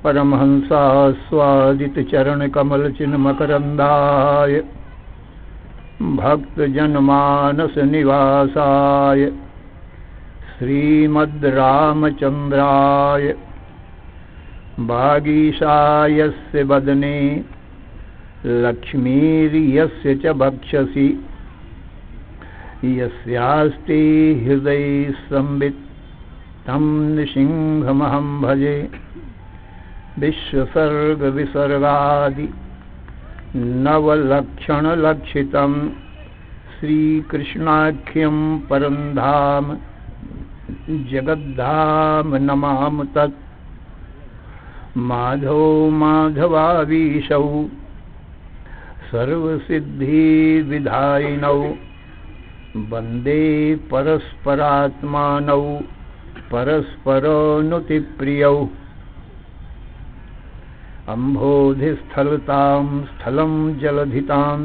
परमहंसास्वादितचरणकमलचिन्मकरन्दाय भक्तजनमानसनिवासाय श्रीमद्रामचन्द्राय वागीशायस्य वदने लक्ष्मीर्यस्य च वक्षसि यस्यास्ति हृदये संवित् तं नृसिंहमहं भजे। विश्वसर्गविसर्गादि नवलक्षणलक्षितं श्रीकृष्णाख्यं परं धाम जगद्धाम नमामि तत्। माधव माधवावीशौ सर्वसिद्धिविधायिनौ वन्दे परस्परात्मानौ परस्परानुतिप्रियौ। अम्भोधिस्थलतां स्थलं जलधितां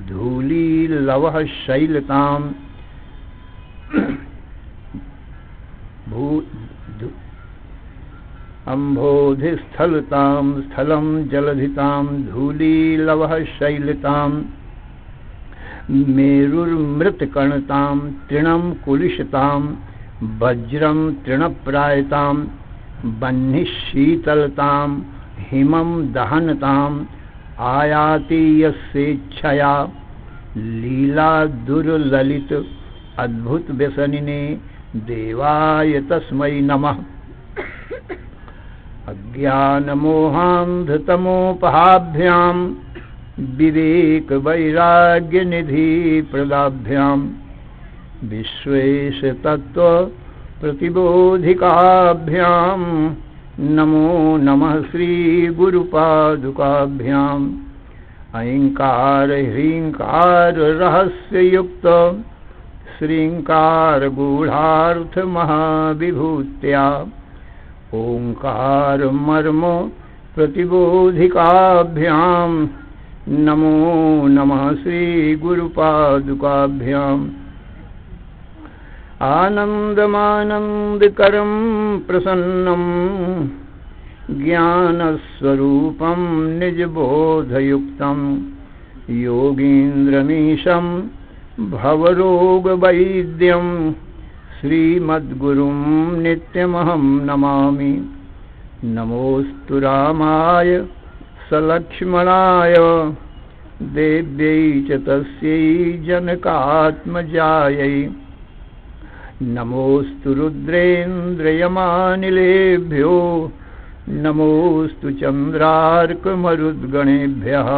धूलीलवः शैलतां अम्भोधिस्थलतां स्थलं जलधितां धूलीलवः शैलतां मेरुर्मृत्कणतां तृणं कुलिशतां वज्रं तृणप्रायतां बह्निशीतलतां हिमं दहनताम् आयाति यस्येच्छया लीला दुर्ललित अद्भुत व्यसनिने देवाय तस्मै नमः। अज्ञानमोहान्धतमोपहाभ्यां विवेकवैराग्यनिधिप्रदाभ्यां विश्वेशतत्त्वप्रतिबोधिकाभ्यां नमो नमः श्रीगुरुपादुकाभ्याम्। ऐङ्कार ह्रीङ्कार रहस्ययुक्त श्रीङ्कार गूढार्थमहाविभूत्या ओङ्कार मर्म प्रतिबोधिकाभ्यां नमो नमः श्रीगुरुपादुकाभ्याम्। आनन्दमानन्दकरं प्रसन्नं ज्ञानस्वरूपं निजबोधयुक्तं योगीन्द्रमीशं भवरोगवैद्यं श्रीमद्गुरुं नित्यमहं नमामि। नमोऽस्तु रामाय सलक्ष्मणाय देव्यै च तस्यै जनकात्मजायै। नमोऽस्तु रुद्रेन्द्रयमानिलेभ्यो नमोऽस्तु चन्द्रार्कमरुद्गणेभ्यः।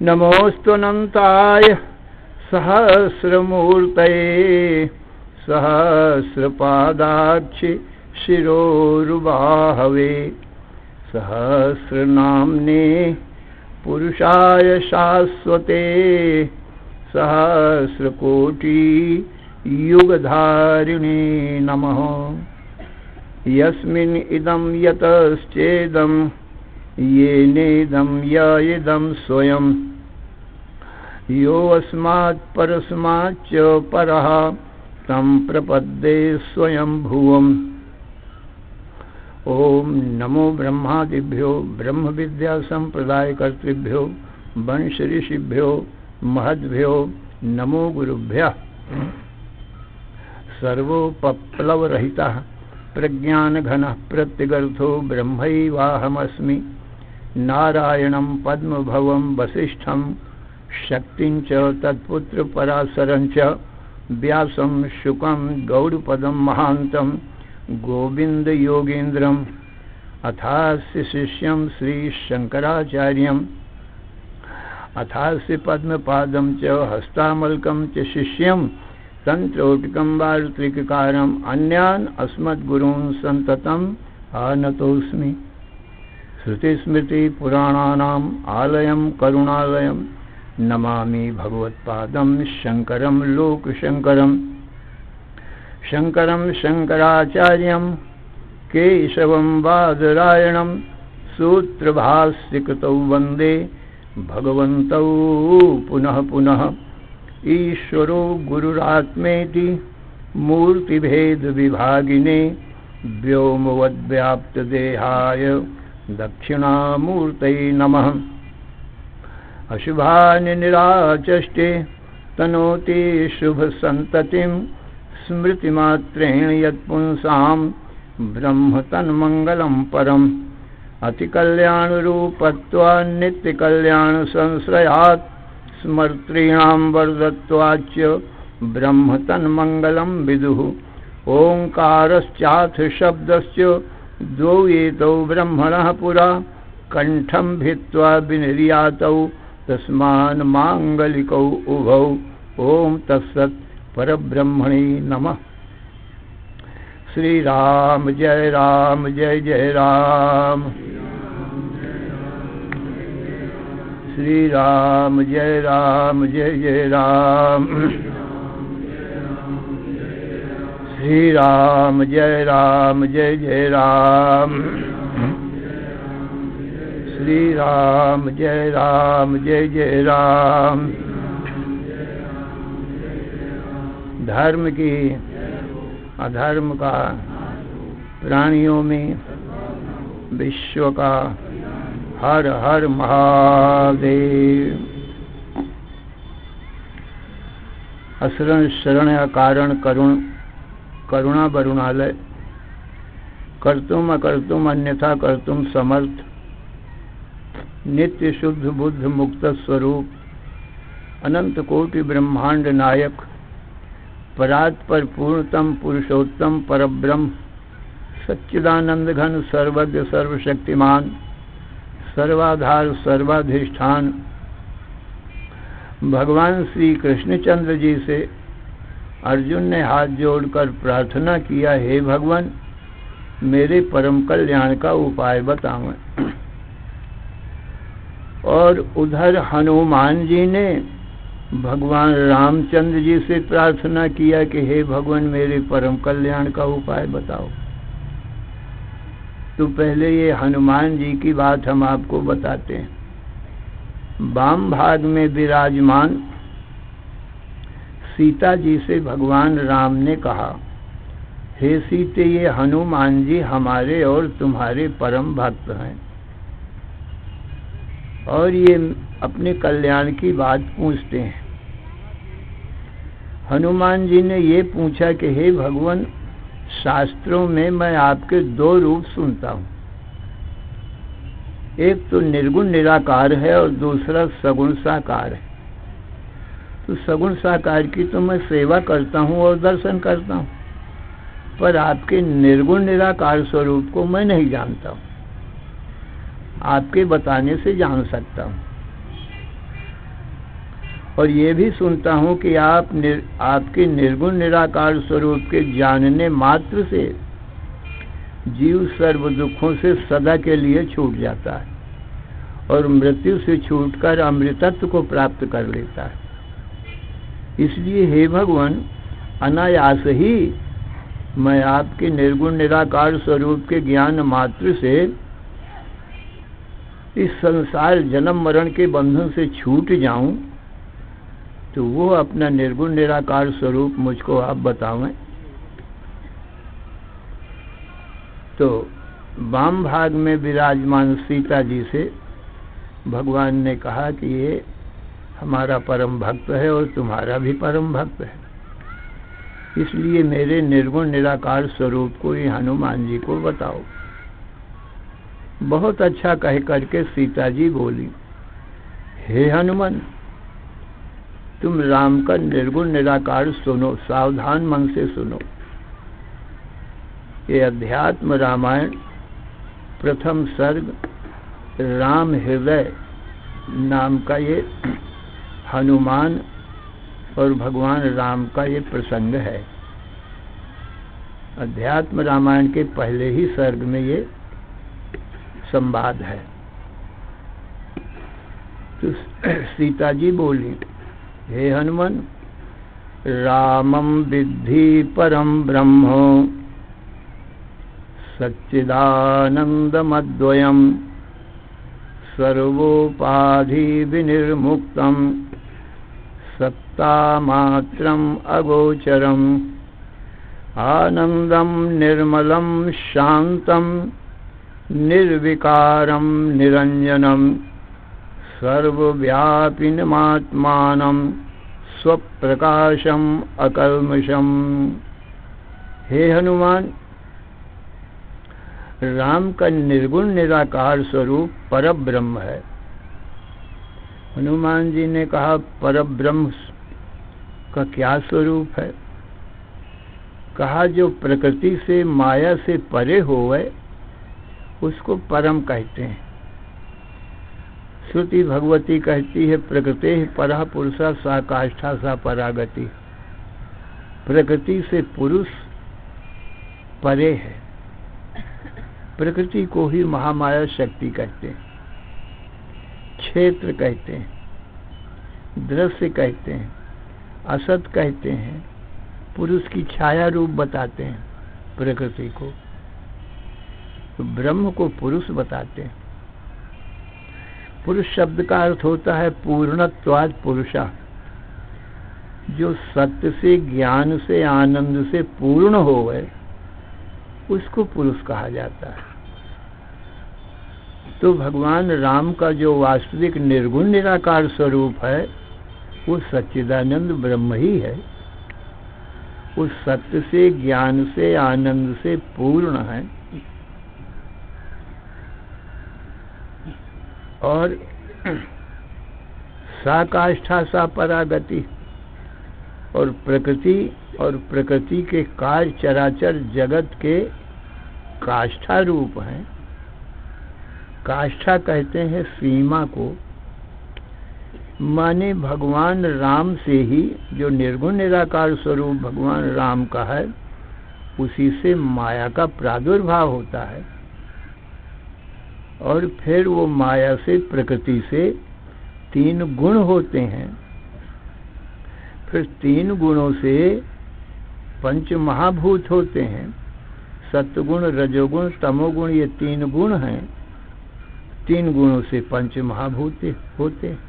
नमोऽस्तु अनन्ताय सहस्रमूर्तये सहस्रपादाक्षि शिरोरुबाहवे। सहस्रनाम्ने पुरुषाय शाश्वते सहस्रकोटि युगधारिणे नमः। यस्मिन् इदं यतश्चेदं येनेदं य इदं स्वयं यो अस्मात् परस्माच्च परः तं प्रपद्ये स्वयंभुवम्। ओम नमो ब्रह्मादिभ्यो ब्रह्मविद्यासंप्रदायकर्तृभ्यो वंशऋषिभ्यो महद्भ्यो नमो गुरुभ्यः। सर्वोपप्लवरहितः प्रज्ञानघनः प्रत्यगर्थो ब्रह्मैवाहमस्मि। नारायणं पद्मभवं वसिष्ठं शक्तिं च तत्पुत्रपराशरं च व्यासं शुकं गौडपदं महान्तं गोविन्दयोगीन्द्रम् अथास्य शिष्यं श्रीशङ्कराचार्यम् अथास्य पद्मपादं च हस्तामलकं च शिष्यं तन्त्रोटकं वार्तिककारम् अन्यान् अस्मद्गुरून् सन्ततम् आनतोऽस्मि। श्रुतिस्मृतिपुराणानाम् आलयं करुणालयं नमामि भगवत्पादं शङ्करं लोकशङ्करम्। शङ्करं शङ्कराचार्यं केशवं बादरायणं सूत्रभाष्यकृतौ वन्दे भगवन्तौ पुनः पुनः। ईश्वरो गुरुरात्मेति मूर्तिभेदविभागिने व्योमवद्व्याप्तदेहाय दक्षिणामूर्तये नमः। अशुभानि निराचष्टे तनोति शुभसन्ततिं स्मृतिमात्रेण यत्पुंसां ब्रह्म तन्मङ्गलं परम्। अतिकल्याणरूपत्वात् नित्यकल्याणसंश्रयात् स्मर्तॄणां वरदत्वाच्च ब्रह्म तन्मङ्गलं विदुः। ओङ्कारश्चाथ शब्दस्य द्वौ एतौ ब्रह्मणः पुरा कण्ठं भित्त्वा विनिर्यातौ तस्मान् माङ्गलिकौ उभौ। ओम तत्सत्। परब्रह्मणे नमः। श्री राम जय जय राम। श्री राम जय जय राम। श्री राम जय जय राम। श्री राम जय जय राम। धर्म की अधर्म का, प्राणियों में विश्व का, हर हर महादेव। असरण शरण कारण करुणा वरुणालय, कर्तुम अकर्तुम अन्यथा कर्तुम समर्थ, नित्य शुद्ध बुद्ध मुक्त स्वरूप, अनंत कोटि ब्रह्मांड नायक, परात्पर पूर्णतम पुरुषोत्तम परब्रह्म, सच्चिदानंद घन सर्वज्ञ सर्वशक्तिमान, सर्वाधार सर्वाधिष्ठान भगवान श्री कृष्णचंद्र जी से अर्जुन ने हाथ जोड़कर प्रार्थना किया, हे भगवान मेरे परम कल्याण का उपाय बताओ। और उधर हनुमान जी ने भगवान रामचंद्र जी से प्रार्थना किया कि हे भगवान मेरे परम कल्याण का उपाय बताओ। तो पहले ये हनुमान जी की बात हम आपको बताते हैं। वाम भाग में विराजमान सीता जी से भगवान राम ने कहा, हे सीते ये हनुमान जी हमारे और तुम्हारे परम भक्त हैं और ये अपने कल्याण की बात पूछते हैं। हनुमान जी ने ये पूछा कि हे भगवान शास्त्रों में मैं आपके दो रूप सुनता हूँ, एक तो निर्गुण निराकार है और दूसरा सगुण साकार है। तो सगुण साकार की तो मैं सेवा करता हूँ और दर्शन करता हूँ, पर आपके निर्गुण निराकार स्वरूप को मैं नहीं जानता हूँ, आपके बताने से जान सकता हूँ। और ये भी सुनता हूँ कि आपके निर्गुण निराकार स्वरूप के जानने मात्र से जीव सर्व दुखों से सदा के लिए छूट जाता है और मृत्यु से छूटकर अमृतत्व को प्राप्त कर लेता है। इसलिए हे भगवान अनायास ही मैं आपके निर्गुण निराकार स्वरूप के ज्ञान मात्र से इस संसार जन्म मरण के बंधन से छूट जाऊं, तो वो अपना निर्गुण निराकार स्वरूप मुझको आप बतावें। तो वाम भाग में विराजमान सीता जी से भगवान ने कहा कि ये हमारा परम भक्त है और तुम्हारा भी परम भक्त है, इसलिए मेरे निर्गुण निराकार स्वरूप को ये हनुमान जी को बताओ। बहुत अच्छा कह करके सीता जी बोली, हे हनुमान तुम राम का निर्गुण निराकार सुनो, सावधान मन से सुनो। ये अध्यात्म रामायण प्रथम सर्ग राम हृदय नाम का ये हनुमान और भगवान राम का ये प्रसंग है। अध्यात्म रामायण के पहले ही सर्ग में ये संवाद है। तो सीता जी बोली, हे हनुमान रामं विद्धि परम ब्रह्म सच्चिदानंदमद्वयम् सर्वोपाधि विनिर्मुक्तं सत्तामात्रम् अगोचरम् आनंदम निर्मलम शांतम निर्विकारम निरंजनम सर्वव्यापिनमात्मानं स्वप्रकाशम अकल्मषम। हे हनुमान, राम का निर्गुण निराकार स्वरूप परब्रह्म है। हनुमान जी ने कहा परब्रह्म का क्या स्वरूप है? कहा जो प्रकृति से माया से परे होवे उसको परम कहते हैं। श्रुति भगवती कहती है प्रकृते परः पुरुषा सा काष्ठा सा परागति। प्रकृति से पुरुष परे है। प्रकृति को ही महामाया शक्ति कहते हैं, क्षेत्र कहते हैं, दृश्य कहते हैं, असत कहते हैं, पुरुष की छाया रूप बताते हैं प्रकृति को। तो ब्रह्म को पुरुष बताते हैं। पुरुष शब्द का अर्थ होता है पूर्णत्वाद पुरुषा, जो सत्य से ज्ञान से आनंद से पूर्ण हो गए उसको पुरुष कहा जाता है। तो भगवान राम का जो वास्तविक निर्गुण निराकार स्वरूप है वो सच्चिदानंद ब्रह्म ही है। उस सत्य से ज्ञान से आनंद से पूर्ण है और सा काष्ठा सा परागति, और प्रकृति के कार्य चराचर जगत के काष्ठा रूप हैं। काष्ठा कहते हैं सीमा को, माने भगवान राम से ही जो निर्गुण निराकार स्वरूप भगवान राम का है उसी से माया का प्रादुर्भाव होता है और फिर वो माया से प्रकृति से तीन गुण होते हैं। फिर तीन गुणों से पंच महाभूत होते हैं। सत्वगुण, रजोगुण, तमोगुण, ये तीन गुण हैं। तीन गुणों से पंच महाभूत होते हैं।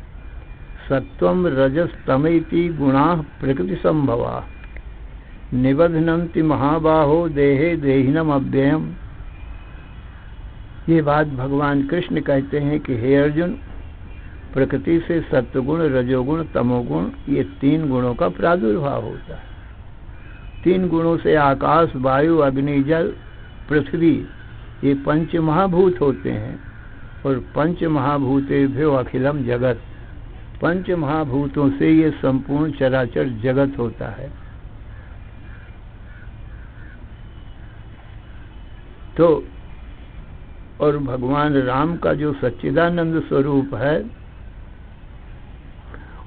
सत्वम रजस तमेति गुणा प्रकृति संभवा निबध्नन्ति महाबाहो देहे देहिनम अव्ययम। ये बात भगवान कृष्ण कहते हैं कि हे अर्जुन, प्रकृति से सत्वगुण, रजोगुण, तमोगुण, ये तीन गुणों का प्रादुर्भाव होता है। तीन गुणों से आकाश, वायु, अग्नि, जल, पृथ्वी, ये पंच महाभूत होते हैं। और पंच महाभूतेभ्यो अखिलम जगत, पंच महाभूतों से ये संपूर्ण चराचर जगत होता है। तो और भगवान राम का जो सच्चिदानंद स्वरूप है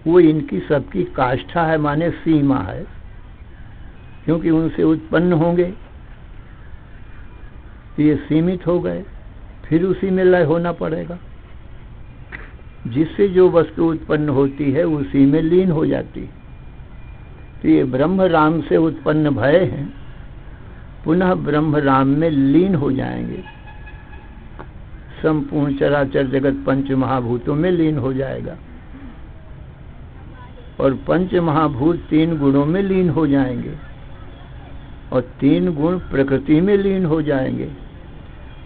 वो इनकी सबकी काष्ठा है, माने सीमा है, क्योंकि उनसे उत्पन्न होंगे तो ये सीमित हो गए, फिर उसी में लय होना पड़ेगा। जिससे जो वस्तु उत्पन्न होती है उसी में लीन हो जाती है। तो ये ब्रह्म राम से उत्पन्न भय हैं, पुनः ब्रह्म राम में लीन हो जाएंगे। संपूर्ण चराचर जगत पंच महाभूतों में लीन हो जाएगा और पंच महाभूत तीन गुणों में लीन हो जाएंगे और तीन गुण प्रकृति में लीन हो जाएंगे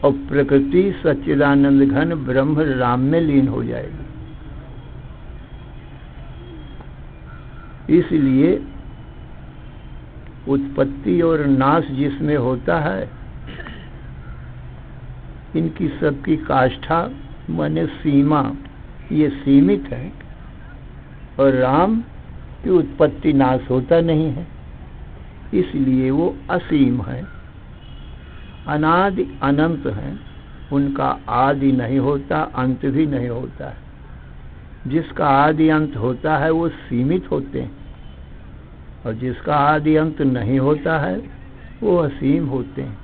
और प्रकृति सच्चिदानंद घन ब्रह्म राम में लीन हो जाएगी। इसलिए उत्पत्ति और नाश जिसमें होता है, इनकी सबकी काष्ठा माने सीमा ये सीमित है और राम की उत्पत्ति नाश होता नहीं है, इसलिए वो असीम है, अनादि अनंत है। उनका आदि नहीं होता, अंत भी नहीं होता है। जिसका आदि अंत होता है वो सीमित होते हैं और जिसका आदि अंत नहीं होता है वो असीम होते हैं।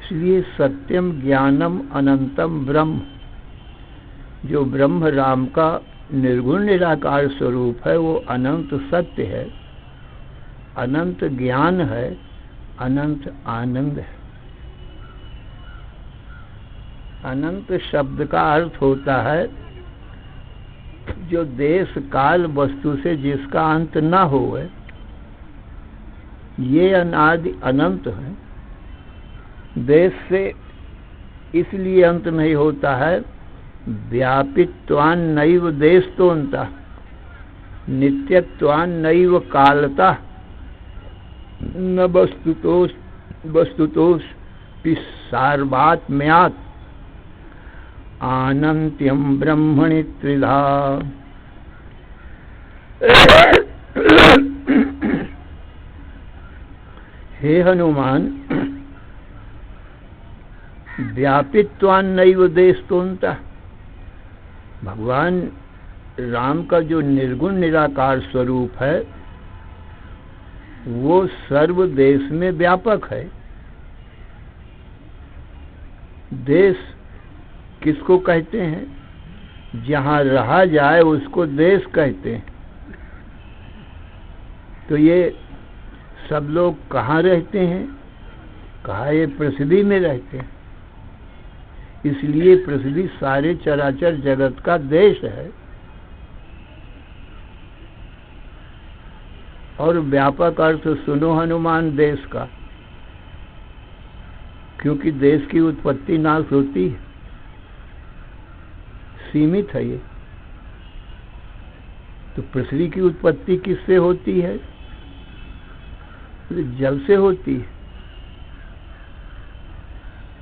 इसलिए सत्यम ज्ञानम अनंतम ब्रह्म, जो ब्रह्म राम का निर्गुण निराकार स्वरूप है वो अनंत सत्य है, अनंत ज्ञान है, अनंत आनंद है। अनंत शब्द का अर्थ होता है जो देश काल वस्तु से जिसका अंत ना होवे, ये अनादि अनंत है। देश से इसलिए अंत नहीं होता है, व्यापित्वान नैव देशतोऽन्तः नित्यत्वान नैव कालतः न वस्तुतोष सार्वात्म्यात् अनन्त्यं ब्रह्मणि त्रिधा। हे हनुमान, व्यापित्वान नैव देशतोऽन्तः, भगवान राम का जो निर्गुण निराकार स्वरूप है वो सर्व देश में व्यापक है। देश किसको कहते हैं? जहाँ रहा जाए उसको देश कहते हैं। तो ये सब लोग कहाँ रहते हैं? कहाँ? ये पृथ्वी में रहते हैं। इसलिए पृथ्वी सारे चराचर जगत का देश है। और व्यापक अर्थ सुनो हनुमान देश का, क्योंकि देश की उत्पत्ति नाश होती है, सीमित है ये। तो पृथ्वी की उत्पत्ति किससे होती है? जल से होती है।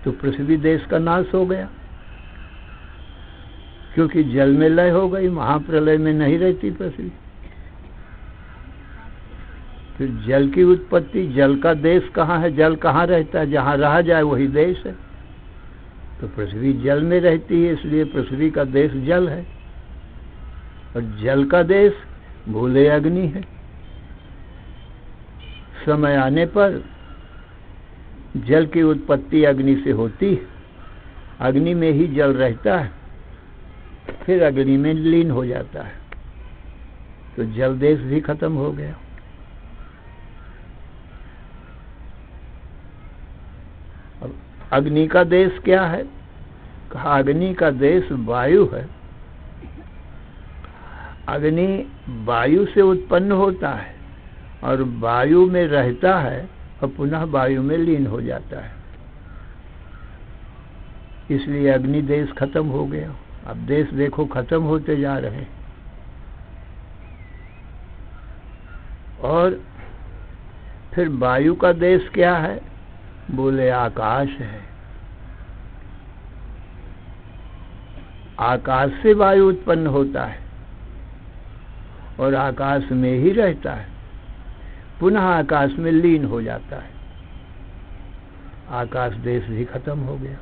तो पृथ्वी देश का नाश हो गया, क्योंकि जल में लय हो गई, महाप्रलय में नहीं रहती पृथ्वी। फिर जल की उत्पत्ति, जल का देश कहाँ है? जल कहाँ रहता है? जहाँ रहा जाए वही देश है। तो पृथ्वी जल में रहती है, इसलिए पृथ्वी का देश जल है। और जल का देश भूले अग्नि है। समय आने पर जल की उत्पत्ति अग्नि से होती है, अग्नि में ही जल रहता है, फिर अग्नि में लीन हो जाता है। तो जल देश भी खत्म हो गया। अब अग्नि का देश क्या है? कहा अग्नि का देश वायु है। अग्नि वायु से उत्पन्न होता है और वायु में रहता है और पुनः वायु में लीन हो जाता है। इसलिए अग्नि देश खत्म हो गया। अब देश देखो खत्म होते जा रहे हैं। और फिर वायु का देश क्या है? बोले आकाश है। आकाश से वायु उत्पन्न होता है और आकाश में ही रहता है, पुनः आकाश में लीन हो जाता है। आकाश देश भी खत्म हो गया।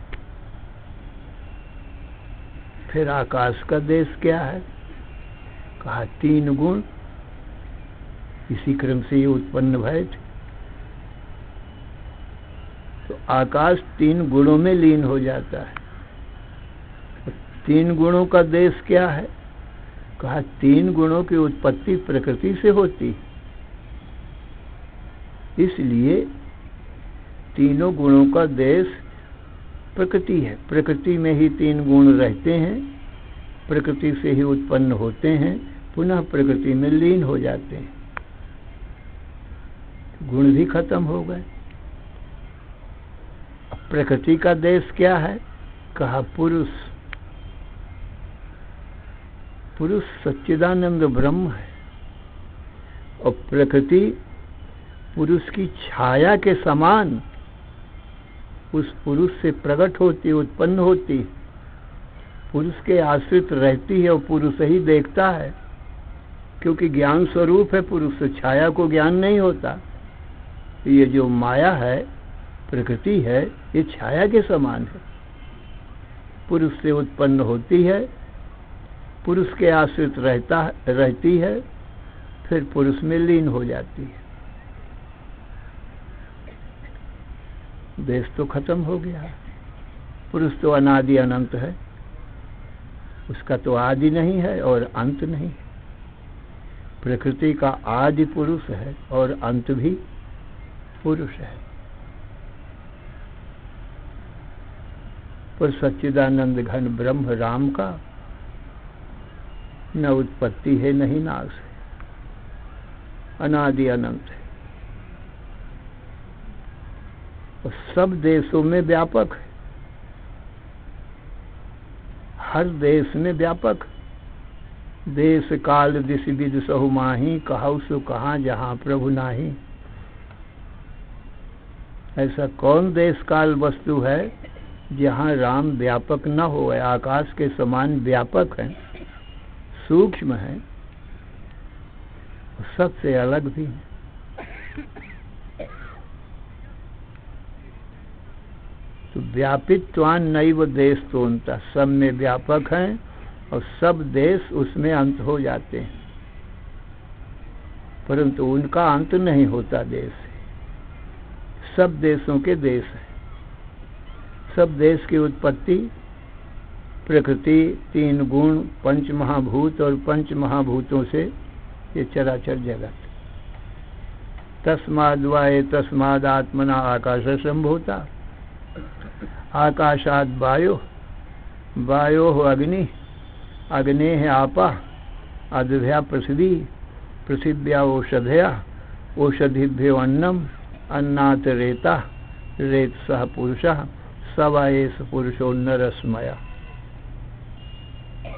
फिर आकाश का देश क्या है? कहा तीन गुण इसी क्रम से ये उत्पन्न भय थे। तो आकाश तीन गुणों में लीन हो जाता है। तीन गुणों का देश क्या है? कहा तीन गुणों की उत्पत्ति प्रकृति से होती है, इसलिए तीनों गुणों का देश प्रकृति है। प्रकृति में ही तीन गुण रहते हैं, प्रकृति से ही उत्पन्न होते हैं, पुनः प्रकृति में लीन हो जाते हैं। गुण भी खत्म हो गए। प्रकृति का देश क्या है? कहा पुरुष। पुरुष सच्चिदानंद ब्रह्म है और प्रकृति पुरुष की छाया के समान उस पुरुष से प्रकट होती, उत्पन्न होती, पुरुष के आश्रित रहती है और पुरुष ही देखता है, क्योंकि ज्ञान स्वरूप है पुरुष से। छाया को ज्ञान नहीं होता। ये जो माया है, प्रकृति है, ये छाया के समान है। पुरुष से उत्पन्न होती है, पुरुष के आश्रित रहती है, फिर पुरुष में लीन हो जाती है। देश तो खत्म हो गया। पुरुष तो अनादि अनंत है, उसका तो आदि नहीं है और अंत नहीं है। प्रकृति का आदि पुरुष है और अंत भी पुरुष है। पर सच्चिदानंद घन ब्रह्म राम का न उत्पत्ति है, न ही नाश है, अनादि अनंत है। और सब देशों में व्यापक है, हर देश में व्यापक। देश काल दिश विद सहु माही, कहु सो कहाँ जहाँ प्रभु नाही। ऐसा कौन देश काल वस्तु है जहाँ राम व्यापक न हो। आकाश के समान व्यापक है, सूक्ष्म है, सबसे अलग भी है। तो व्यापित्वान नैव देश तोन्ता, सब में व्यापक हैं और सब देश उसमें अंत हो जाते हैं, परंतु उनका अंत नहीं होता। देश सब देशों के देश है। सब देश की उत्पत्ति प्रकृति, तीन गुण, पंच महाभूत और पंच महाभूतों से ये चराचर जगत। तस्माद् वा एतस्माद् आत्मना आकाश संभूता, आकाशाद वायो, वायो अग्नि, अग्ने है आपा, अद्भ्या पृथ्वी, पृथिव्या औषधया, औषधिभ्यो अन्नम, अन्नात् रेता, रेत सह पुरुषः, सवा एष पुरुषो नरस्मया।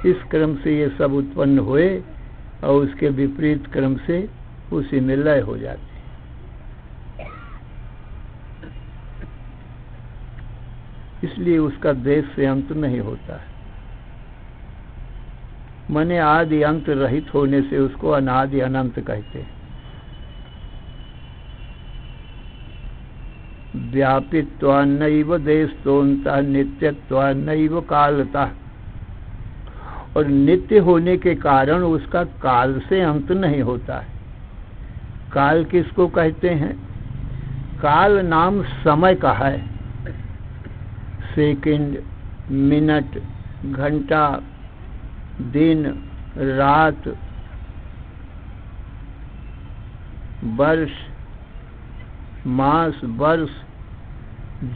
इस क्रम से ये सब उत्पन्न हुए और उसके विपरीत क्रम से उसी में लय हो जाते। इसलिए उसका देश से अंत नहीं होता है। मने आदि अंत रहित होने से उसको अनादि अनंत कहते हैं। व्यापित्वान्नैव देशतोऽन्तः नित्यत्वान्नैव कालतः, और नित्य होने के कारण उसका काल से अंत नहीं होता है। काल किसको कहते हैं? काल नाम समय का है। सेकंड, मिनट, घंटा, दिन, रात, वर्ष, मास, वर्ष,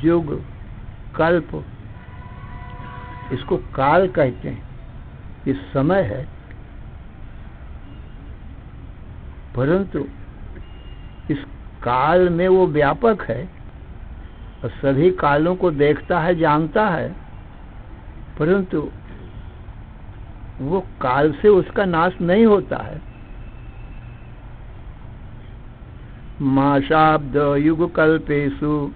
युग, कल्प, इसको काल कहते हैं। ये समय है, परंतु इस काल में वो व्यापक है और सभी कालों को देखता है, जानता है, परंतु वो काल से उसका नाश नहीं होता है। माशाब्द युग कल्पेषु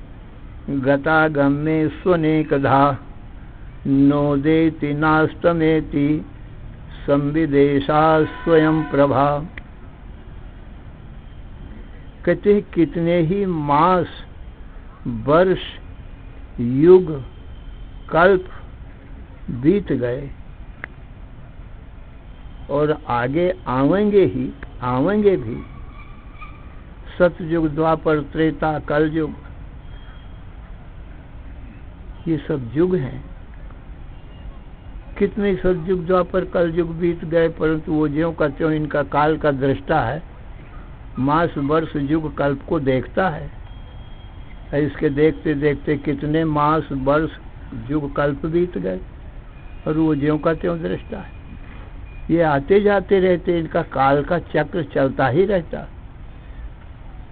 गतागम्ये स्वनेकधा, नोदेति नास्तमेति संविदेशा स्वयं प्रभा। कहते हैं कितने ही मास, वर्ष, युग, कल्प बीत गए और आगे आवेंगे भी। सतयुग, द्वापर, त्रेता, कलयुग, ये सब युग हैं। कितने सतयुग, द्वापर, कलयुग बीत गए, परंतु वो ज्यों का त्यों इनका काल का दृष्टा है, मास, वर्ष, युग, कल्प को देखता है। इसके देखते देखते कितने मास, वर्ष, युग, कल्प बीत गए और वो ज्यों का त्यों दृष्टा है। ये आते जाते रहते, इनका काल का चक्र चलता ही रहता।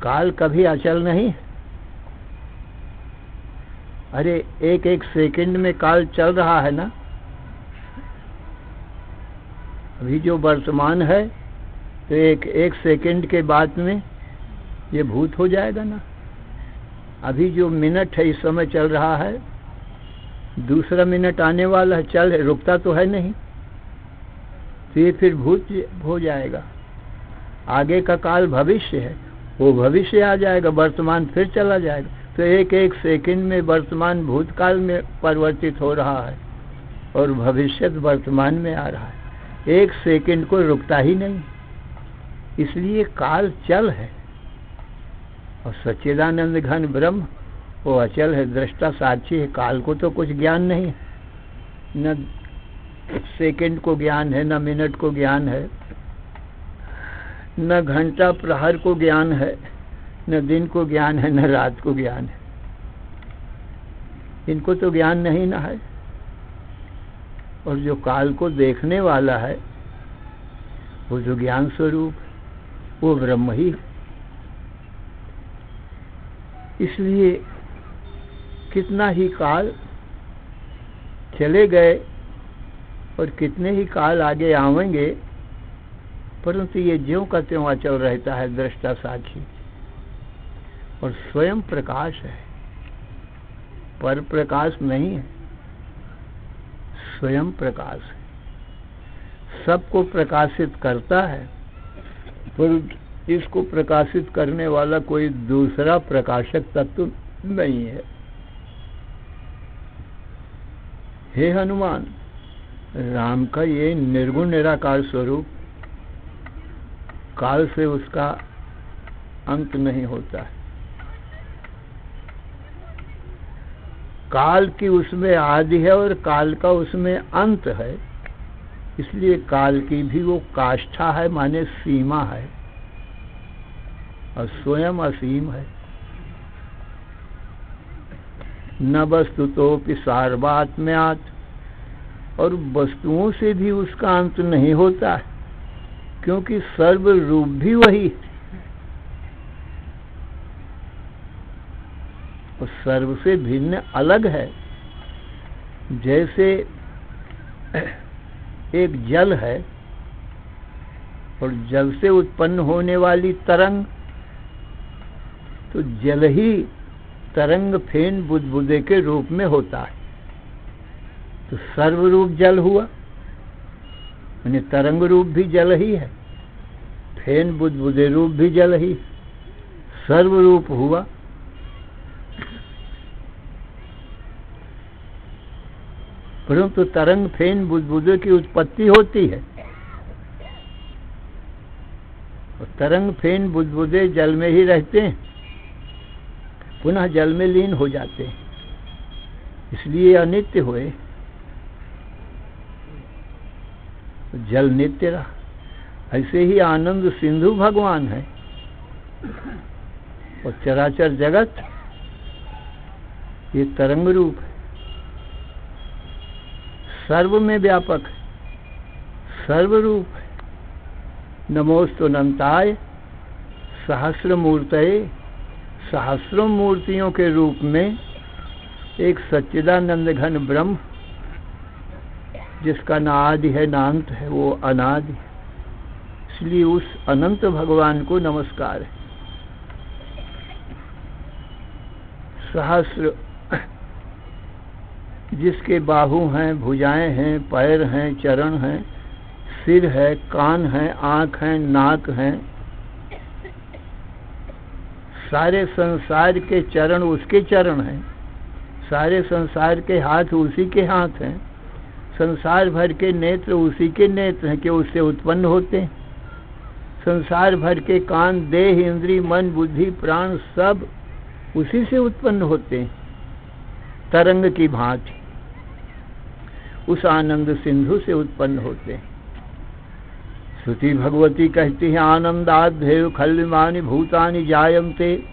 काल कभी अचल नहीं। अरे एक एक सेकंड में काल चल रहा है ना। अभी जो वर्तमान है तो एक सेकंड के बाद में ये भूत हो जाएगा ना। अभी जो मिनट है इस समय चल रहा है, दूसरा मिनट आने वाला है, चल रुकता तो है नहीं, तो ये फिर भूत हो जाएगा। आगे का काल भविष्य है, वो भविष्य आ जाएगा, वर्तमान फिर चला जाएगा। तो एक एक सेकंड में वर्तमान भूतकाल में परिवर्तित हो रहा है और भविष्य वर्तमान में आ रहा है। एक सेकंड को रुकता ही नहीं, इसलिए काल चल है। और सच्चिदानंद घन ब्रह्म वो अचल है, दृष्टा साक्षी है। काल को तो कुछ ज्ञान नहीं है, न सेकंड को ज्ञान है, न मिनट को ज्ञान है, न घंटा प्रहर को ज्ञान है, न दिन को ज्ञान है, न रात को ज्ञान है। इनको तो ज्ञान नहीं ना है। और जो काल को देखने वाला है वो जो ज्ञान स्वरूप, वो ब्रह्म ही। इसलिए कितना ही काल चले गए और कितने ही काल आगे आवेंगे, परंतु ये ज्यों का त्यों अचल रहता है, दृष्टा साक्षी, और स्वयं प्रकाश है, पर प्रकाश नहीं है, स्वयं प्रकाश है। सबको प्रकाशित करता है, पर इसको प्रकाशित करने वाला कोई दूसरा प्रकाशक तत्व नहीं है। हे हनुमान, राम का ये निर्गुण निराकार स्वरूप काल से उसका अंत नहीं होता है। काल की उसमें आदि है और काल का उसमें अंत है, इसलिए काल की भी वो काष्ठा है, माने सीमा है, और स्वयं असीम है। न वस्तुतोपि सार्वत्म्यात्, और वस्तुओं से भी उसका अंत नहीं होता है, क्योंकि सर्व रूप भी वही है, और सर्व से भिन्न अलग है। जैसे एक जल है और जल से उत्पन्न होने वाली तरंग, तो जल ही तरंग फेन बुदबुदे के रूप में होता है, तो सर्वरूप जल हुआ, यानी तरंग रूप भी जल ही है, फेन बुदबुदे रूप भी जल ही, सर्वरूप हुआ। परंतु तरंग फेन बुदबुदे की उत्पत्ति होती है, और तरंग फेन बुदबुदे जल में ही रहते हैं, पुनः जल में लीन हो जाते हैं, इसलिए अनित्य हुए। जल नित्य रहा। ऐसे ही आनंद सिंधु भगवान है, और चराचर जगत ये तरंग रूप है, सर्व में व्यापक है, सर्वरूप है। नमोस्तु अनंताय सहस्र मूर्तये, सहस्रों मूर्तियों के रूप में एक सच्चिदानंद घन ब्रह्म, जिसका ना आदि है ना अंत है, वो अनादि, इसलिए उस अनंत भगवान को नमस्कार है। सहस्र, जिसके बाहु हैं, भुजाएं हैं, पैर हैं, चरण हैं, सिर है, कान है, आँख है, नाक है, सारे संसार के चरण उसके चरण हैं, सारे संसार के हाथ उसी के हाथ हैं, संसार भर के नेत्र उसी के नेत्र हैं कि उससे उत्पन्न होते हैं, संसार भर के कान, देह, इंद्री, मन, बुद्धि, प्राण सब उसी से उत्पन्न होते हैं, तरंग की भांति उस आनंद सिंधु से उत्पन्न होते हैं। श्रुति भगवती कहती है, आनंदाद्भेव खल्विमानि भूतानि जायन्ते,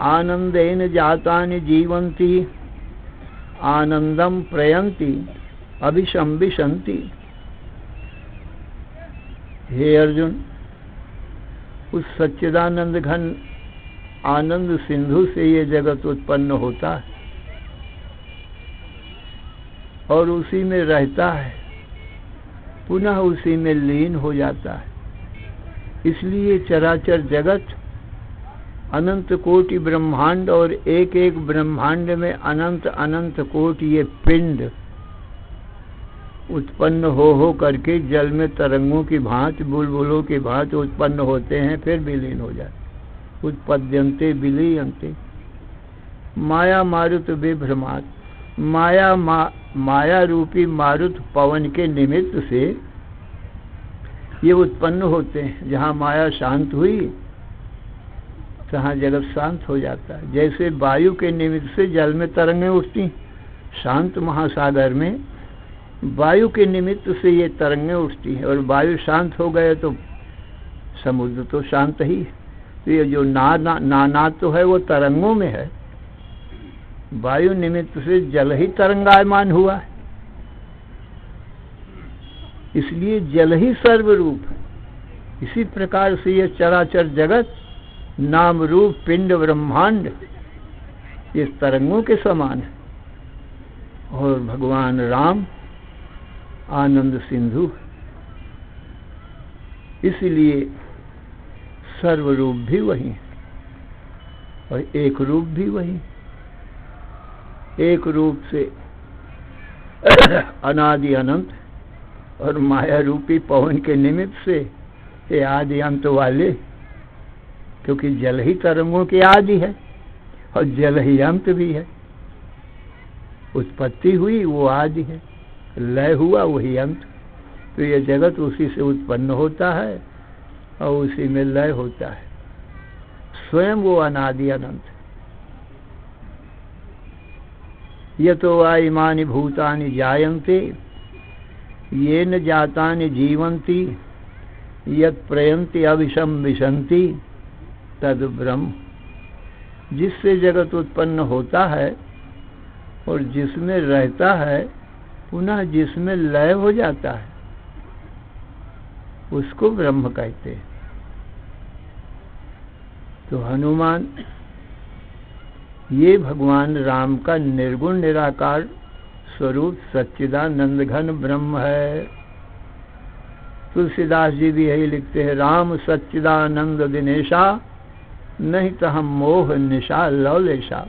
आनंदेन जातानि जीवन्ति, आनंदम प्रयन्ति अभिशंबिशन्ति। हे अर्जुन, उस सच्चिदानंद घन आनंद सिंधु से ये जगत उत्पन्न होता है और उसी में रहता है, पुनः उसी में लीन हो जाता है। इसलिए चराचर जगत, अनंत कोटि ब्रह्मांड, और एक एक ब्रह्मांड में अनंत अनंत कोटि ये पिंड उत्पन्न हो करके जल में तरंगों की भांति, बुलबुलों की भांति उत्पन्न होते हैं, फिर विलीन हो जाते। उत्पद्यन्ते विलीयन्ते माया मारुत विभ्रमात्, माया रूपी मारुत पवन के निमित्त से ये उत्पन्न होते हैं। जहाँ माया शांत हुई तहाँ जगत शांत हो जाता है। जैसे वायु के निमित्त से जल में तरंगें उठती, शांत महासागर में वायु के निमित्त से ये तरंगें उठती हैं, और वायु शांत हो गए तो समुद्र तो शांत ही है। तो ये जो ना तो है वो तरंगों में है, वायु निमित्त से जल ही तरंगायमान हुआ है, इसलिए जल ही सर्वरूप है। इसी प्रकार से ये चराचर जगत, नाम रूप पिंड ब्रह्मांड, ये तरंगों के समान है। और भगवान राम आनंद सिंधु, इसलिए सर्वरूप भी वही और एक रूप भी वही। एक रूप से अनादि अनंत और माया रूपी पवन के निमित्त से ये आदि अंत वाले, क्योंकि जल ही तरंगों के आदि है और जल ही अंत भी है। उत्पत्ति हुई वो आदि है, लय हुआ वही अंत। तो ये जगत उसी से उत्पन्न होता है और उसी में लय होता है। स्वयं वो अनादि अनंत। यतो वा इमानि भूतानि जायन्ते येन जातानि जीवन्ति यत् प्रयन्ति अविशं विशन्ति तद ब्रह्म। जिससे जगत उत्पन्न होता है और जिसमें रहता है, पुनः जिसमें लय हो जाता है, उसको ब्रह्म कहते हैं। तो हनुमान ये भगवान राम का निर्गुण निराकार स्वरूप सच्चिदानंद घन ब्रह्म है। तुलसीदास जी भी यही लिखते हैं, राम सच्चिदानंद दिनेशा नहीं तो हम मोह निशा लवलेशा।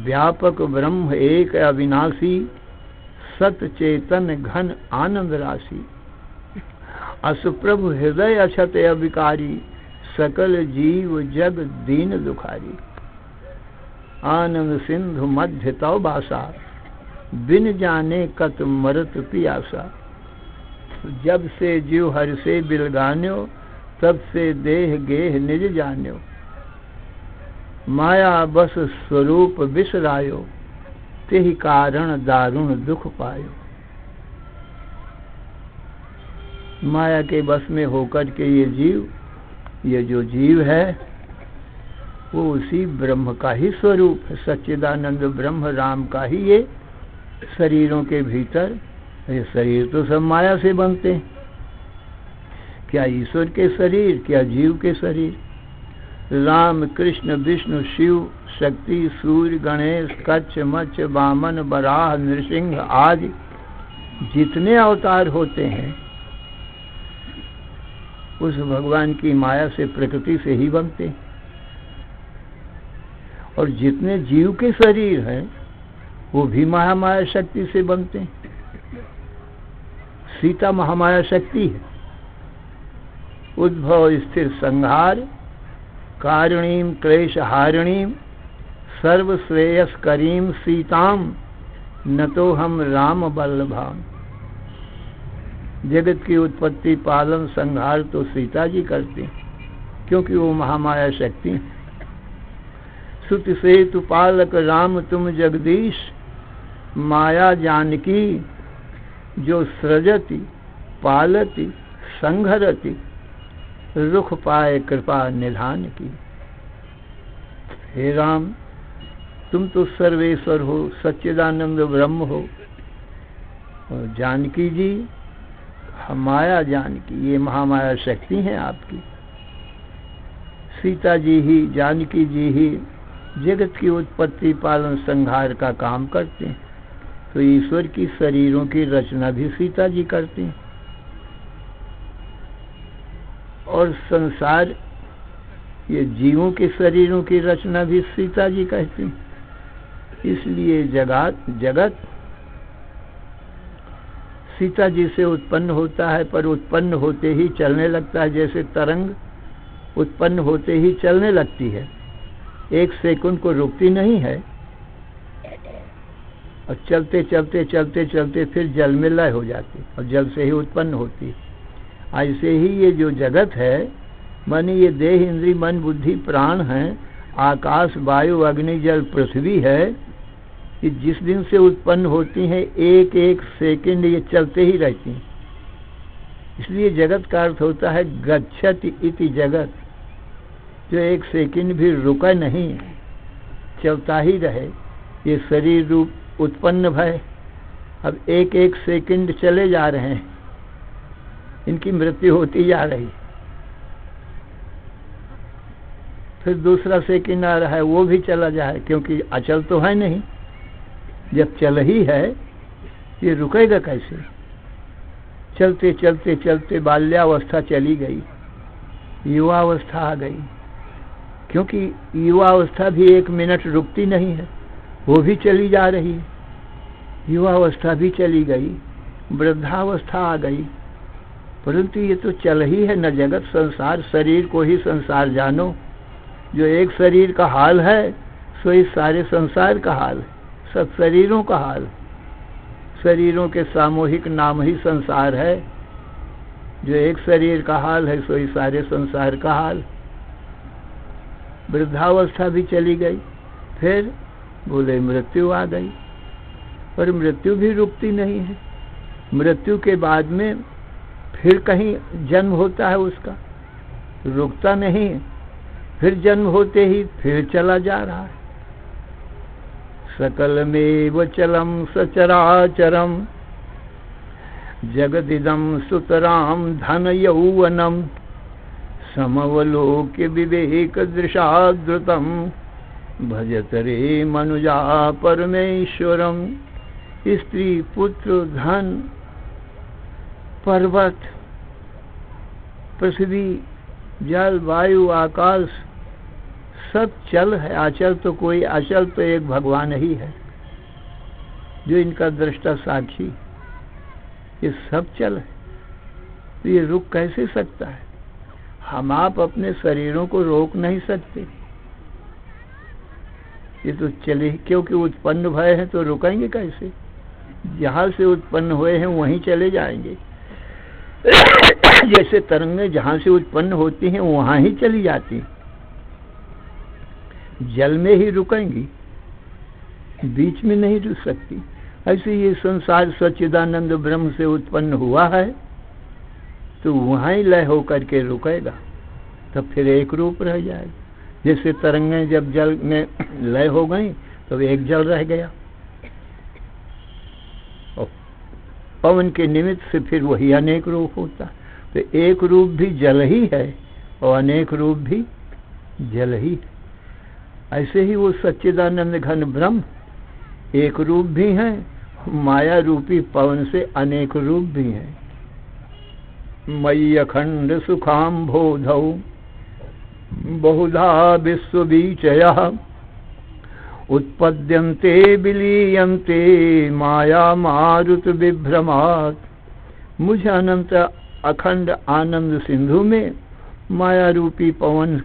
व्यापक ब्रह्म एक अविनाशी, सत चेतन घन आनंद राशि। असुप्रभु हृदय अछत अविकारी, सकल जीव जग दीन दुखारी। आनंद सिंधु मध्य तव बासा, बिन जाने कत मरत पियासा। जब से जीव हर से बिलगान्यो, तब से देह गेह निज जान्यो। माया बस स्वरूप बिसरायो, तेहि कारण दारुण दुख पायो। माया के बस में होकर के ये जो जीव है वो उसी ब्रह्म का ही स्वरूप है। सच्चिदानंद ब्रह्म राम का ही ये शरीरों के भीतर। ये शरीर तो सब माया से बनते हैं, क्या ईश्वर के शरीर, क्या जीव के शरीर। राम कृष्ण विष्णु शिव शक्ति सूर्य गणेश कच्छ मच्छ वामन बराह नृसिंह आदि जितने अवतार होते हैं, उस भगवान की माया से, प्रकृति से ही बनते हैं। और जितने जीव के शरीर हैं वो भी महामाया शक्ति से बनते हैं। सीता महामाया शक्ति है। उद्भव स्थिर संहार कारणीम क्लेश हारिणीम सर्वश्रेयस करीम सीताम न तो हम राम वल्लभाम। जगत की उत्पत्ति पालन संहार तो सीता जी करती हैं, क्योंकि वो महामाया शक्ति है। सुत सेतु पालक राम तुम जगदीश, माया जानकी जो सृजति पालति संघरति, रुख पाए कृपा निधान की। हे राम, तुम तो सर्वेश्वर हो, सच्चिदानंद ब्रह्म हो। और जानकी जी, माया जानकी, ये महामाया शक्ति हैं आपकी। सीता जी ही, जानकी जी ही जगत की उत्पत्ति पालन संहार का काम करते हैं। तो ईश्वर की शरीरों की रचना भी सीता जी करती हैं। और संसार, ये जीवों के शरीरों की रचना भी सीता जी कहती हैं। इसलिए जगत सीता जी से उत्पन्न होता है, पर उत्पन्न होते ही चलने लगता है। जैसे तरंग उत्पन्न होते ही चलने लगती है, एक सेकंड को रुकती नहीं है, और चलते चलते चलते चलते फिर जल में लय हो जाती और जल से ही उत्पन्न होती। ऐसे ही ये जो जगत है, माने ये देह इंद्रिय मन बुद्धि प्राण हैं, आकाश वायु अग्नि जल पृथ्वी है, कि जिस दिन से उत्पन्न होती हैं एक एक सेकंड ये चलते ही रहती हैं। इसलिए जगत का अर्थ होता है गच्छति इति जगत, जो एक सेकंड भी रुका नहीं, चलता ही रहे। ये शरीर रूप उत्पन्न भय, अब एक एक सेकंड चले जा रहे हैं, इनकी मृत्यु होती जा रही। फिर दूसरा सेकंड आ रहा है, वो भी चला जाए, क्योंकि अचल तो है नहीं। जब चल ही है, ये रुकेगा कैसे? चलते चलते चलते बाल्यावस्था चली गई, युवावस्था आ गई, क्योंकि युवावस्था भी 1 मिनट रुकती नहीं है, वो भी चली जा रही है। युवावस्था भी चली गई, वृद्धावस्था आ गई, परंतु ये तो चल ही है न। जगत संसार, शरीर को ही संसार जानो। जो एक शरीर का हाल है, सो इस सारे संसार का हाल है, सब शरीरों का हाल है। शरीरों के सामूहिक नाम ही संसार है। जो एक शरीर का हाल है, सो इस सारे संसार का हाल। वृद्धावस्था भी चली गई, फिर बोले मृत्यु आ गई, पर मृत्यु भी रुकती नहीं है। मृत्यु के बाद में फिर कहीं जन्म होता है उसका, रुकता नहीं, फिर जन्म होते ही फिर चला जा रहा है। सकलमेव चलम सचराचरम जगदिदं सुतराम धन यौवनम समवलोक्य विवेक दृशाद्रुतम भजत रे मनुजा परमेश्वरम। स्त्री, पुत्र, धन, पर्वत, पृथ्वी, जल, वायु, आकाश, सब चल है। अचल तो कोई, अचल तो एक भगवान ही है, जो इनका दृष्टा साक्षी। ये सब चल है, तो ये रुक कैसे सकता है? हम आप अपने शरीरों को रोक नहीं सकते। ये तो चले, क्योंकि उत्पन्न भय हैं, तो रुकेंगे कैसे? जहाँ से उत्पन्न हुए हैं वहीं चले जाएंगे। जैसे तरंगें जहाँ से उत्पन्न होती हैं वहाँ ही चली जाती, जल में ही रुकेंगी, बीच में नहीं रुक सकती। ऐसे ये संसार सच्चिदानंद ब्रह्म से उत्पन्न हुआ है, तो वहाँ ही लय होकर के रुकेगा, तब फिर एक रूप रह जाएगा। जैसे तरंगें जब जल में लय हो गई तो एक जल रह गया, और पवन के निमित्त से फिर वही अनेक रूप होता है। तो एक रूप भी जल ही है और अनेक रूप भी जल ही है। ऐसे ही वो सच्चिदानंद घन ब्रह्म एक रूप भी हैं, माया रूपी पवन से अनेक रूप भी हैं। मयि अखंड सुखाम बोधौ बहुधा विश्वबीचयः उत्पद्यन्ते विलीयन्ते माया मारुत विभ्रमात्। मुझे अनंत अखंड आनंद सिंधु में माया रूपी पवन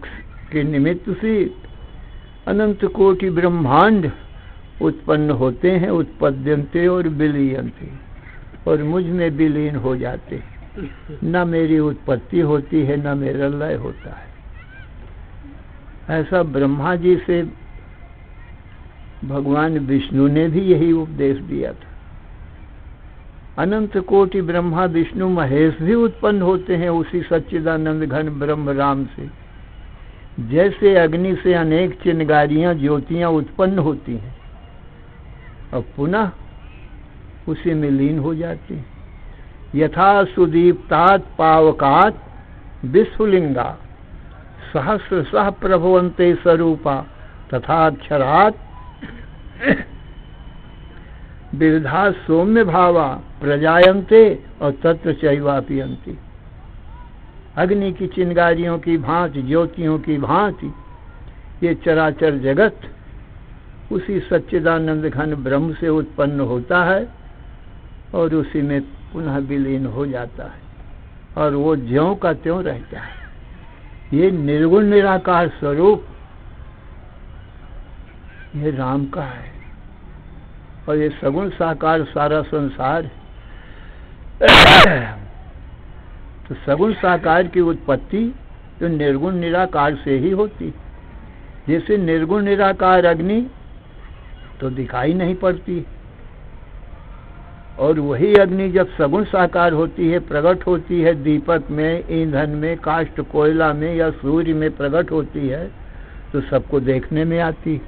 के निमित्त से अनंत कोटि ब्रह्मांड उत्पन्न होते हैं, उत्पद्यन्ते और विलीयन्ते, और मुझ में विलीन हो जाते हैं। न मेरी उत्पत्ति होती है, न मेरा लय होता है। ऐसा ब्रह्मा जी से भगवान विष्णु ने भी यही उपदेश दिया था। अनंत कोटि ब्रह्मा विष्णु महेश भी उत्पन्न होते हैं उसी सच्चिदानंद घन ब्रह्म राम से। जैसे अग्नि से अनेक चिंगारियां ज्योतियां उत्पन्न होती हैं और पुनः उसी में लीन हो जाती हैं। यथा सुदीप्तात् पावकात् विस्फुलिंगा सहस्रशः प्रभवन्ते स्वरूपा तथा अक्षरात् विविधा सौम्य भावा प्रजायन्ते और तत्र चैवापियन्ति। अग्नि की चिंगारियों की भांति, ज्योतियों की भांति ये चराचर जगत उसी सच्चिदानंद घन ब्रह्म से उत्पन्न होता है और उसी में पुनः विलीन हो जाता है, और वो ज्यों का त्यों रहता है। ये निर्गुण निराकार स्वरूप ये राम का है, और ये सगुण साकार सारा संसार है। तो सगुण साकार की उत्पत्ति तो निर्गुण निराकार से ही होती। जैसे निर्गुण निराकार अग्नि तो दिखाई नहीं पड़ती, और वही अग्नि जब सगुण साकार होती है, प्रकट होती है, दीपक में, ईंधन में, काष्ठ कोयला में या सूर्य में प्रकट होती है, तो सबको देखने में आती।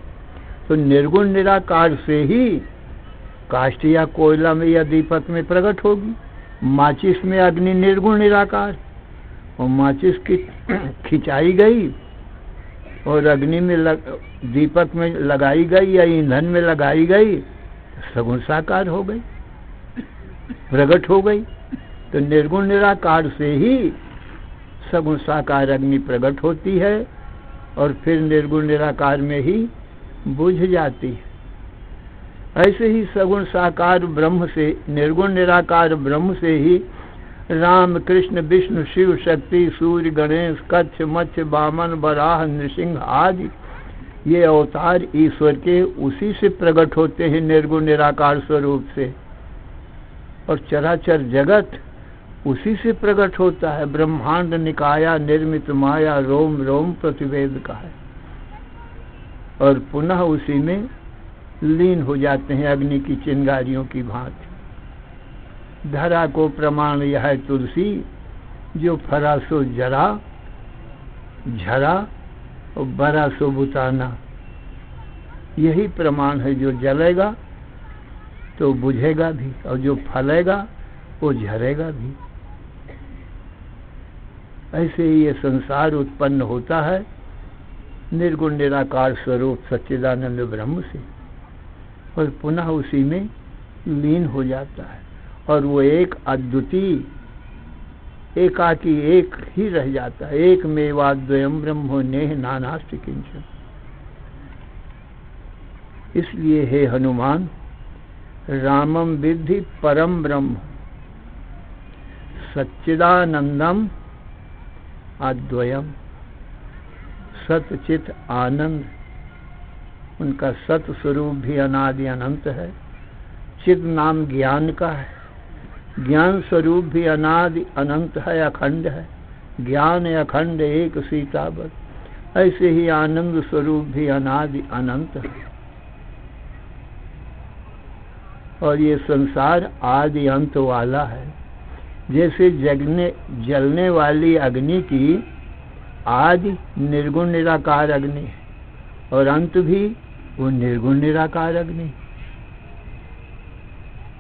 तो निर्गुण निराकार से ही काष्ठ या कोयला में या दीपक में प्रकट होगी। माचिस में अग्नि निर्गुण निराकार, और माचिस की खिंचाई गई और अग्नि में दीपक में लगाई गई या ईंधन में लगाई गई सगुण साकार हो गई, प्रकट हो गई। तो निर्गुण निराकार से ही सगुण साकार अग्नि प्रकट होती है और फिर निर्गुण निराकार में ही बुझ जाती है। ऐसे ही सगुण साकार ब्रह्म से, निर्गुण निराकार ब्रह्म से ही राम कृष्ण विष्णु शिव शक्ति सूर्य गणेश कच्छ मत्स्य वामन वराह नृसिंह आदि ये अवतार ईश्वर के उसी से प्रकट होते हैं, निर्गुण निराकार स्वरूप से। और चराचर जगत उसी से प्रकट होता है। ब्रह्मांड निकाया निर्मित माया रोम रोम प्रतिवेद का है और पुनः उसी में लीन हो जाते हैं अग्नि की चिंगारियों की भांति। धरा को प्रमाण यह है तुलसी, जो फरा सो जरा झरा और बरा सो बुताना। यही प्रमाण है, जो जलेगा तो बुझेगा भी और जो फलेगा वो झरेगा भी। ऐसे ही ये संसार उत्पन्न होता है निर्गुण निराकार स्वरूप सच्चिदानंद ब्रह्म से और पुनः उसी में लीन हो जाता है और वो एक अद्वितीय एकाकी एक ही रह जाता है। एक मेवाद्वयम् ब्रह्मो नेह नानास्ति किंचन। इसलिए हे हनुमान, रामम विद्धि परम ब्रह्म सच्चिदानंदम अद्वयम। सत चित आनंद, उनका सत स्वरूप भी अनादि अनंत है। चित नाम ज्ञान का है, ज्ञान स्वरूप भी अनादि अनंत है, अखंड है। ज्ञान अखंड एक सीतावत। ऐसे ही आनंद स्वरूप भी अनादि अनंत है। और ये संसार आदि अंत वाला है। जैसे जलने वाली अग्नि की आदि निर्गुण निराकार अग्नि है और अंत भी वो निर्गुण निराकार अग्नि,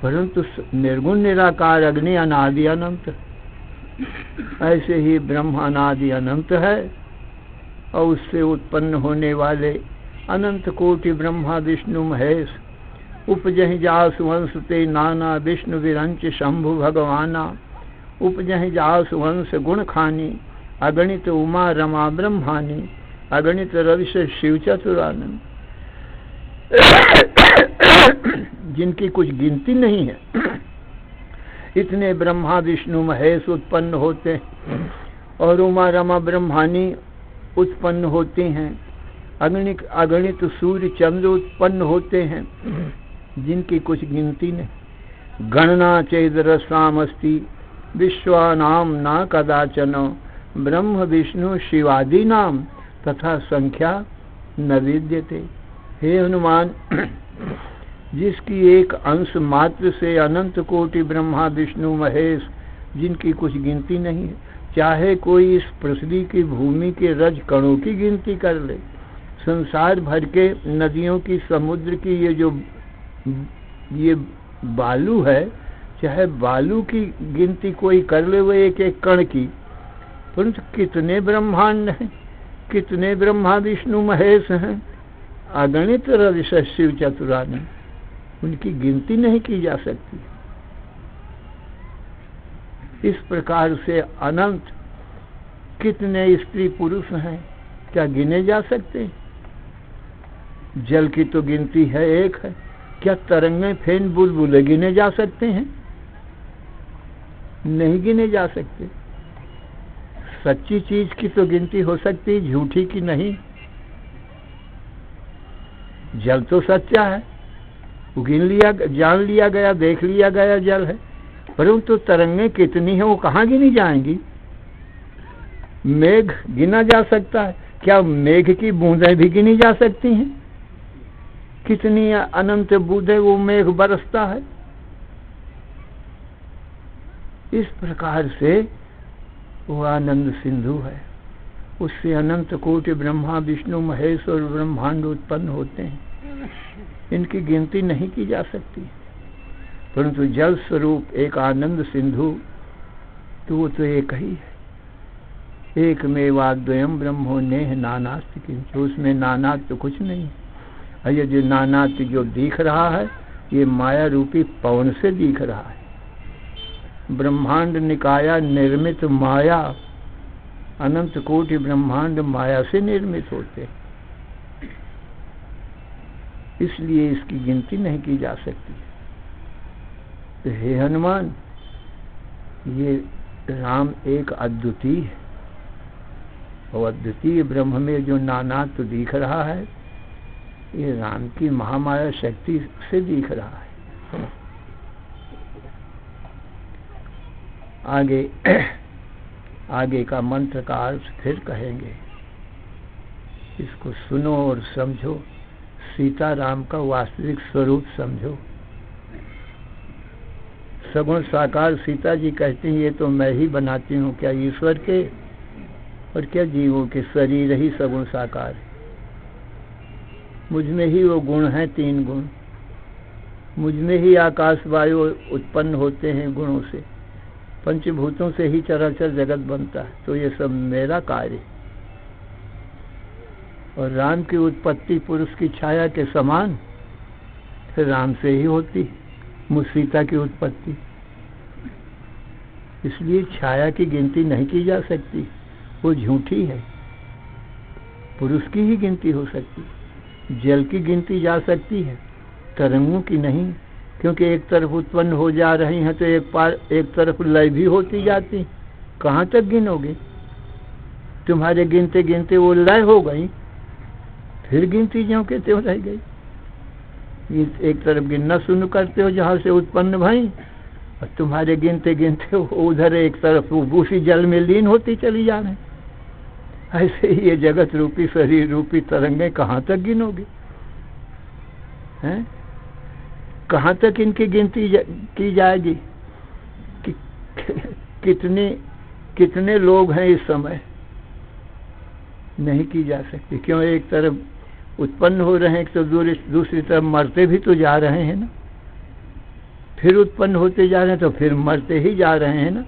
परंतु निर्गुण निराकार अग्नि अनादि अनंत। ऐसे ही ब्रह्म अनादि अनंत है और उससे उत्पन्न होने वाले अनंत कोटि ब्रह्मा विष्णु महेश उपजहि जासु वंश ते नाना विष्णु विरंच शंभु भगवाना। उपजहि जासु वंश गुण खानी अगणित उमा रमा ब्रह्मानी अगणित रविश शिव चतुरानंद। जिनकी कुछ गिनती नहीं है, इतने ब्रह्मा विष्णु महेश उत्पन्न होते हैं और उमा रमा ब्रह्मानी उत्पन्न होते हैं। अगणित सूर्य चंद्र उत्पन्न होते हैं, जिनकी कुछ गिनती नहीं। गणना चेदरसामस्ति विश्वानाम ना कदाचन ब्रह्म विष्णु शिवादि नाम तथा संख्या न विद्यते। हे हनुमान, जिसकी एक अंश मात्र से अनंत कोटि ब्रह्मा विष्णु महेश जिनकी कुछ गिनती नहीं है, चाहे कोई इस पृथ्वी की भूमि के रज कणों की गिनती कर ले, संसार भर के नदियों की समुद्र की ये बालू है, चाहे बालू की गिनती कोई कर ले वो एक एक कण की, परंतु कितने ब्रह्मांड हैं, कितने ब्रह्मा विष्णु महेश हैं, अगणित रविश शिव चतुरानंद, उनकी गिनती नहीं की जा सकती। इस प्रकार से अनंत कितने स्त्री पुरुष हैं, क्या गिने जा सकते? जल की तो गिनती है, एक है। क्या तरंगे फेन बुलबुले गिने जा सकते हैं? नहीं गिने जा सकते। सच्ची चीज की तो गिनती हो सकती, झूठी की नहीं। जल तो सच्चा है, गिन लिया, जान लिया गया, देख लिया गया जल है, परंतु तरंगे कितनी है वो कहाँ गिनी जाएंगी? मेघ गिना जा सकता है, क्या मेघ की बूंदें भी गिनी जा सकती हैं? कितनी अनंत बूंदें वो मेघ बरसता है। इस प्रकार से वो आनंद सिंधु है, उससे अनंत कोटि ब्रह्मा विष्णु महेश और ब्रह्मांड उत्पन्न होते हैं, इनकी गिनती नहीं की जा सकती। परंतु जल स्वरूप एक आनंद सिंधु तो वो तो एक ही है। एकमेवाद्वयम् ब्रह्मो नेह नानास्ति किंचु, उसमें नानात तो कुछ नहीं। और ये जो नानात जो दिख रहा है ये माया रूपी पवन से दिख रहा है। ब्रह्मांड निकाया निर्मित माया, अनंत कोटि ब्रह्मांड माया से निर्मित होते हैं, इसलिए इसकी गिनती नहीं की जा सकती। तो हे हनुमान, ये राम एक अद्वितीय है, और अद्वितीय ब्रह्म में जो नानात्व दिख रहा है ये राम की महामाया शक्ति से दिख रहा है। आगे का मंत्र का अर्थ फिर कहेंगे, इसको सुनो और समझो, सीता राम का वास्तविक स्वरूप समझो। सगुण साकार सीता जी कहती हैं ये तो मैं ही बनाती हूँ, क्या ईश्वर के और क्या जीवों के शरीर ही सगुण साकार है। मुझ में ही वो गुण हैं, 3 गुण, मुझ में ही आकाश वायु उत्पन्न होते हैं गुणों से, पंचभूतों से ही चराचर जगत बनता है, तो ये सब मेरा कार्य। और राम की उत्पत्ति पुरुष की छाया के समान फिर राम से ही होती, मुझ सीता की उत्पत्ति। इसलिए छाया की गिनती नहीं की जा सकती, वो झूठी है। पुरुष की ही गिनती हो सकती, जल की गिनती जा सकती है, तरंगों की नहीं, क्योंकि एक तरफ उत्पन्न हो जा रही हैं तो एक तरफ लय भी होती जाती। कहाँ तक गिनोगे? तुम्हारे गिनते गिनते वो लय हो गई, फिर गिनती ज्यों के त्यों रह गई। एक तरफ गिनना शुरू करते हो जहाँ से उत्पन्न भई, और तुम्हारे गिनते गिनते उधर एक तरफ उसी जल में लीन होती चली जा रही। ऐसे ही ये जगत रूपी शरीर रूपी तरंगें कहाँ तक गिनोगे? हैं? कहाँ तक इनकी गिनती की जाएगी कि कितने लोग हैं इस समय? नहीं की जा सकती। क्यों? एक तरफ उत्पन्न हो रहे हैं तो दूसरी तरफ मरते भी तो जा रहे हैं ना, फिर उत्पन्न होते जा रहे हैं तो फिर मरते ही जा रहे हैं ना,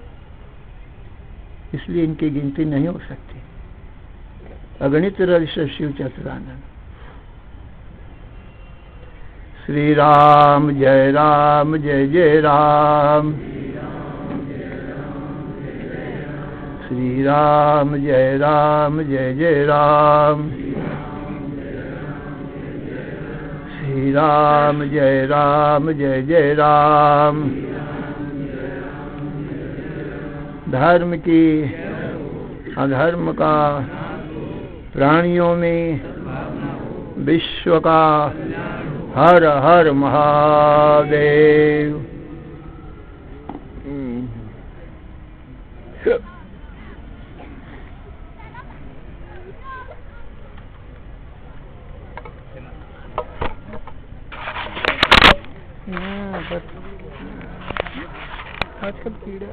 इसलिए इनकी गिनती नहीं हो सकती। अगणित रज शिव चतुरानन। श्री राम जय जय राम, श्री राम जय जय राम, श्री राम जय जय राम। धर्म की अधर्म का, प्राणियों में विश्व का, हर हर महादेव। आजकल कीड़ा